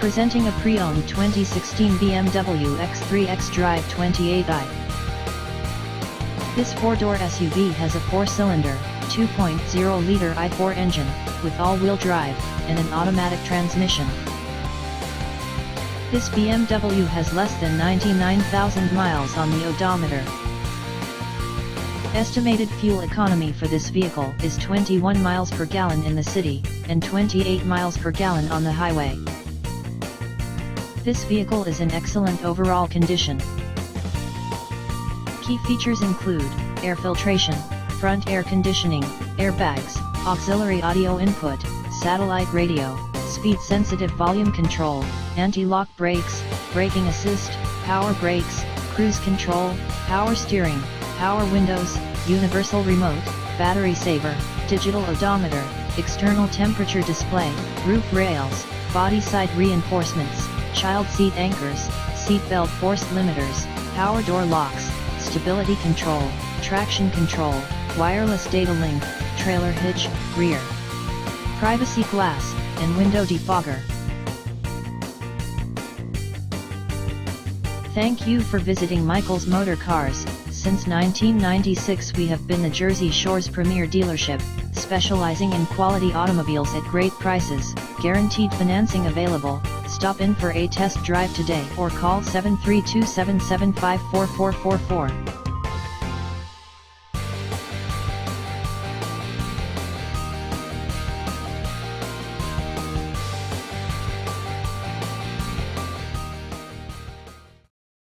Presenting a pre-owned 2016 BMW X3 XDRIVE28I. This 4-door SUV has a 4-cylinder, 2.0-liter i4 engine, with all-wheel drive, and an automatic transmission. This BMW has less than 99,000 miles on the odometer. Estimated fuel economy for this vehicle is 21 miles per gallon in the city, and 28 miles per gallon on the highway. This vehicle is in excellent overall condition. Key features include air filtration, front air conditioning, airbags, auxiliary audio input, satellite radio, speed-sensitive volume control, anti-lock brakes, braking assist, power brakes, cruise control, power steering, power windows, universal remote, battery saver, digital odometer, external temperature display, roof rails, body side reinforcements, child seat anchors, seat belt force limiters, power door locks, stability control, traction control, wireless data link, trailer hitch, rear privacy glass, and window defogger. Thank you for visiting Michael's Motorcars. Since 1996 we have been the Jersey Shore's premier dealership, specializing in quality automobiles at great prices, guaranteed financing available. Stop in for a test drive today or call 732-775-4444.